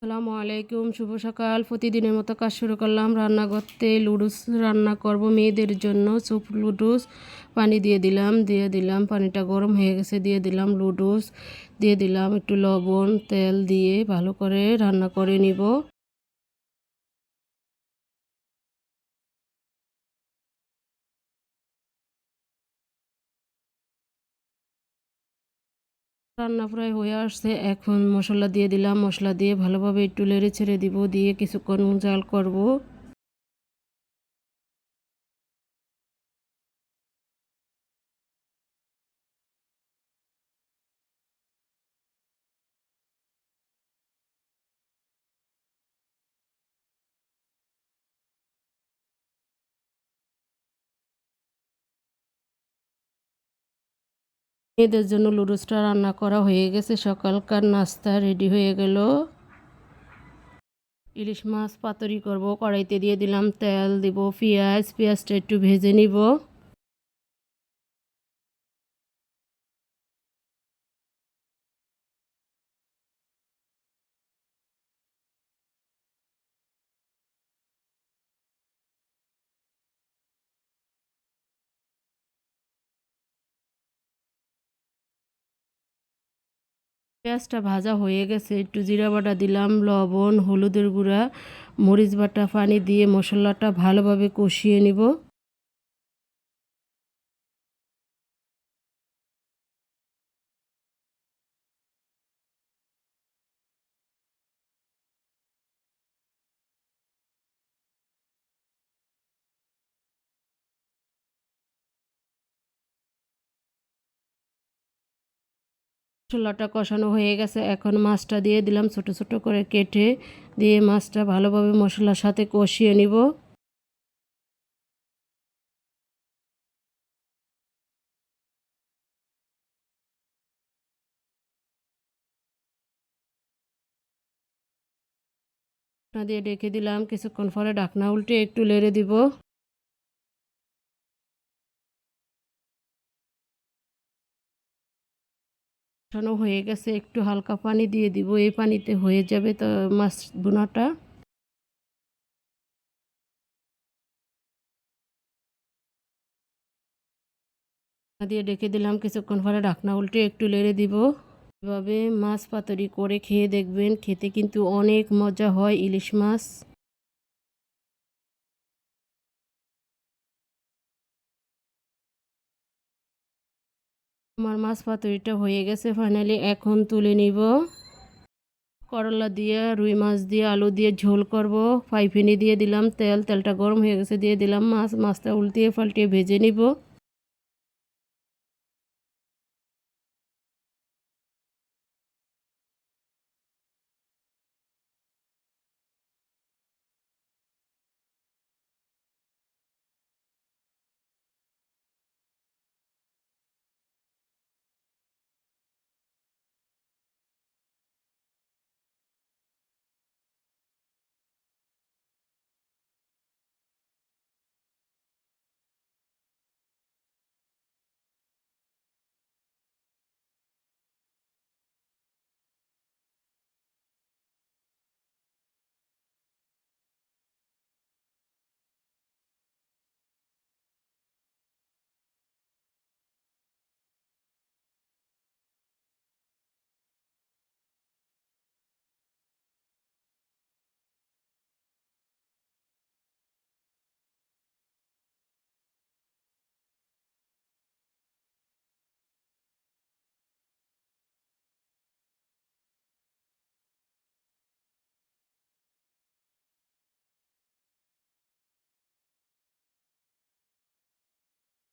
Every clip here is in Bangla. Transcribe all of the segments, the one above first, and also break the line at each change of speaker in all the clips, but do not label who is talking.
আসসালামু আলাইকুম, শুভ সকাল। প্রতিদিনের মতো কাজ শুরু করলাম। রান্না করতে লুডুস রান্না করব মেয়েদের জন্য। স্যুপ লুডুস পানি দিয়ে দিলাম পানিটা গরম হয়ে গেছে। দিয়ে দিলাম লুডুস, দিয়ে দিলাম একটু লবণ, তেল দিয়ে ভালো করে রান্না করে নিব। রান্না প্রায় হয়ে আসছে। এখন মশলা দিয়ে দিলাম। মশলা দিয়ে ভালোভাবে একটু নেড়ে ছেড়ে দিব, দিয়ে কিছুক্ষণ জাল করব। মেয়েদের জন্য লুডুসটা রান্না করা হয়ে গেছে। সকালকার নাস্তা রেডি হয়ে গেল। ইলিশ মাছ পাতুরি করব। কড়াইতে দিয়ে দিলাম তেল, দিব পেঁয়াজটা একটু ভেজে নিব। পেঁয়াজটা ভাজা হয়ে গেছে, একটু জিরা বাটা দিলাম, লবণ, হলুদের গুঁড়া, মরিচ বাটা, পানি দিয়ে মশলাটা ভালোভাবে কষিয়ে নিব। মশলাটা কষানো হয়ে গেছে, এখন মাছটা দিয়ে দিলাম ছোট ছোট করে কেটে, দিয়ে মাছটা ভালোভাবে মশলার সাথে কষিয়ে নিব। ঢাকনা দিয়ে ঢেকে দিলাম। কিছুক্ষণ পরে ঢাকনা উল্টে একটু নেড়ে দিব। কষানো হয়ে গেছে, একটু হালকা পানি দিয়ে দিব। এই পানিতে হয়ে যাবে তো মাছ ভুনাটা। দিয়ে ঢেকে দিলাম। কিছুক্ষণ পরে ঢাকনা উল্টে একটু নেড়ে দিব। এভাবে মাছ পাতুরি করে খেয়ে দেখবেন, খেতে কিন্তু অনেক মজা হয় ইলিশ মাছ। আমার মাছ পাতুরিটা হয়ে গেছে ফাইনালি, এখন তুলে নিব। করলা দিয়ে, রুই মাছ দিয়ে, আলু দিয়ে ঝোল করব। ফ্রাইপ্যানে দিয়ে দিলাম তেল, তেলটা গরম হয়ে গেছে, দিয়ে দিলাম মাছটা উল্টিয়ে পাল্টিয়ে ভেজে নিব।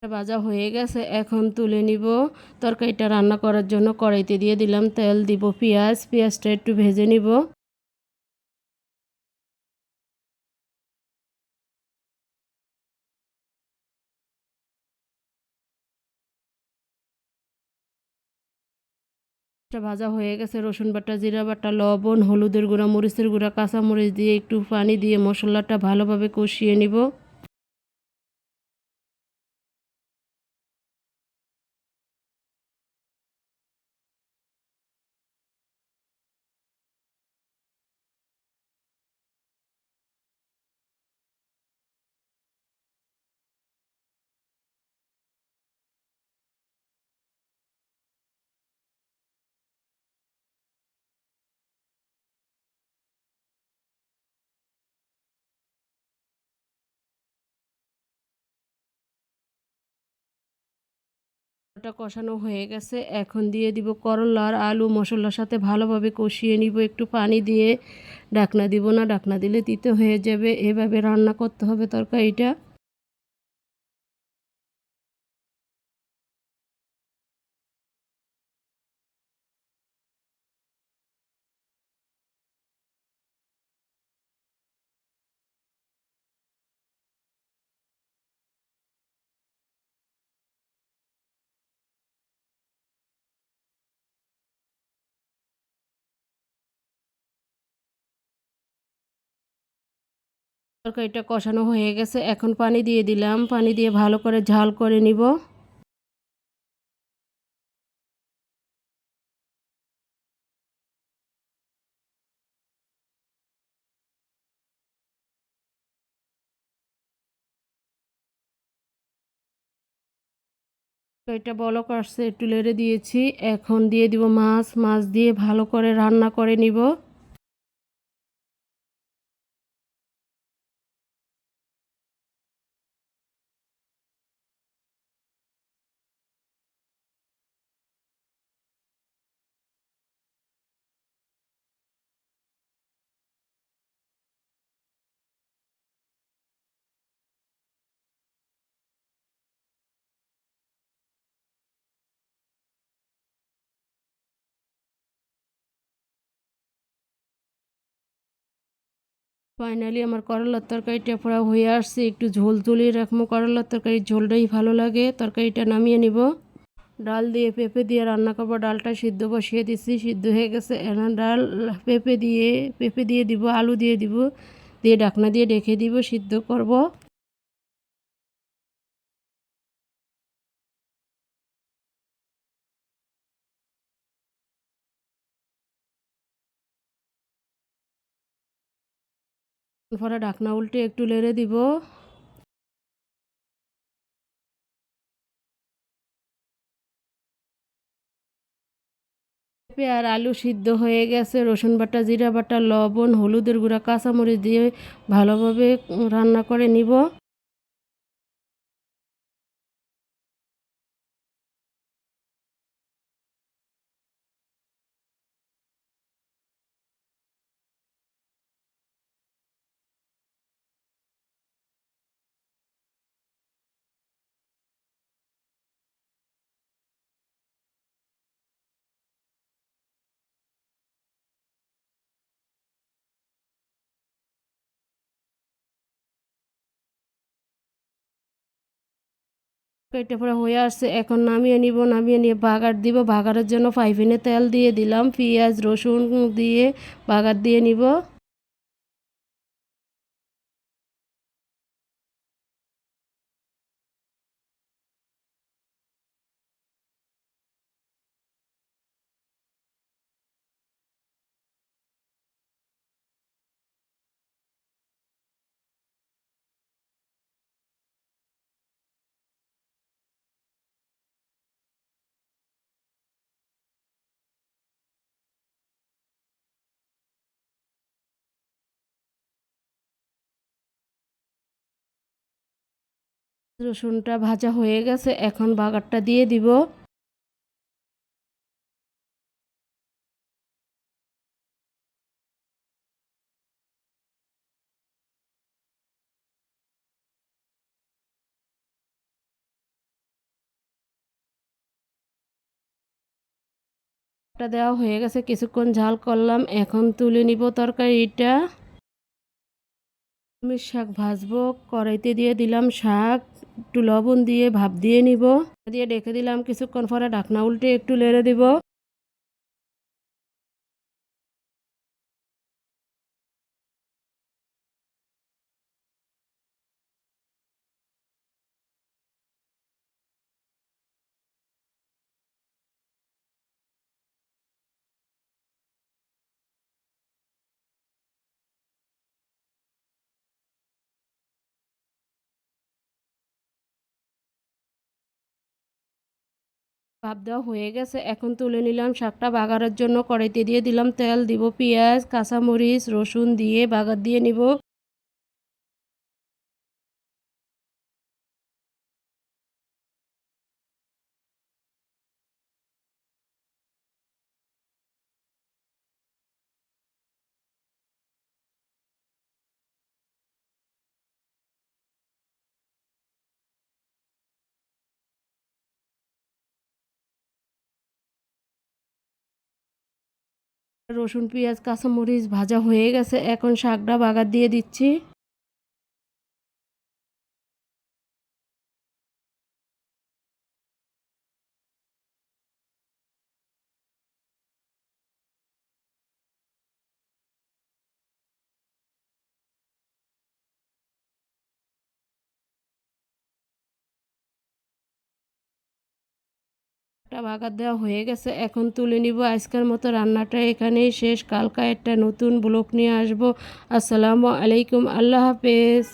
ভাজা হয়ে গেছে, এখন তুলে নিব। তরকারিটা রান্না করার জন্য কড়াইতে দিয়ে দিলাম তেল, দিব পেঁয়াজটা একটু ভেজে নিব। ভাজা হয়ে গেছে, রসুন বাটা, জিরা বাটা, লবণ, হলুদের গুঁড়া, মরিচের গুঁড়া, কাঁচা মরিচ দিয়ে একটু পানি দিয়ে মশলাটা ভালোভাবে কষিয়ে নিব। ওটা কষানো হয়ে গেছে, এখন দিয়ে দিব করলা আর আলু, মশলার সাথে ভালোভাবে কষিয়ে নিব। একটু পানি দিয়ে ঢাকনা দিব না, ঢাকনা দিলে তিতো হয়ে যাবে। এভাবে রান্না করতে হবে তরকারিটা। তরকারিটা কষানো হয়ে গেছে, এখন পানি দিয়ে দিলাম। পানি দিয়ে ভালো করে ঝাল করে নিব। তরকারিটা বলক আসছে, একটু নেড়ে দিয়েছি। এখন দিয়ে দিব মাছ। মাছ দিয়ে ভালো করে রান্না করে নিব। ফাইনালি আমার করলার তরকারিটা পুরো হয়ে আসছে। একটু ঝোল তুলিয়ে রাখবো, করলার তরকারির ঝোলটাই ভালো লাগে। তরকারিটা নামিয়ে নিব। ডাল দিয়ে পেঁপে দিয়ে রান্না করবো। ডালটা সিদ্ধ বসিয়ে দিচ্ছি, সিদ্ধ হয়ে গেছে। এখন ডাল পেঁপে দিয়ে দিব, আলু দিয়ে দিব, দিয়ে ঢাকনা দিয়ে ঢেকে দিব, সিদ্ধ করব। পরে ঢাকনা উল্টে একটু নেড়ে দিব। পেঁপে আর আলু সিদ্ধ হয়ে গেছে। রসুন বাটা, জিরা বাটা, লবণ, হলুদের গুঁড়া, কাঁচামরিচ দিয়ে ভালোভাবে রান্না করে নিব। এটা পুরো হয়ে আসছে, এখন নামিয়ে নিব। নামিয়ে নিয়ে বাগার দিব। বাগারের জন্য ফ্রাই প্যানে তেল দিয়ে দিলাম, পেঁয়াজ রসুন দিয়ে বাগার দিয়ে নিব। রসুনটা ভাজা হয়ে গেছে, এখন বাগারটা দিয়ে দিব। এটা দেওয়া হয়ে গেছে, কিছুক্ষণ ঝাল করলাম, এখন তুলে নিব তরকারিটা। আমি শাক ভাজবো, কড়াইতে দিয়ে দিলাম শাক, একটু লবণ দিয়ে ভাপ দিয়ে নিব। দিয়ে রেখে দিলাম, কিছুক্ষণ পরে ঢাকনা উল্টে একটু নেড়ে দিব। ভাপ দেওয়া হয়ে গেছে, এখন তুলে নিলাম। শাকটা বাগারের জন্য কড়াইতে দিয়ে দিলাম তেল, দিব পেঁয়াজ, কাঁচামরিচ, রসুন দিয়ে বাগার দিয়ে নিব। রসুন পেঁয়াজ কাঁচামরিচ ভাজা হয়ে গেছে, এখন শাকটা বাগার দিয়ে দিচ্ছি। একটা বাগার দেওয়া হয়ে গেছে, এখন তুলে নিব। আজকের মতো রান্নাটা এখানেই শেষ। কালকা একটা নতুন ব্লগ নিয়ে আসবো। আসসালামু আলাইকুম, আল্লাহ হাফেজ।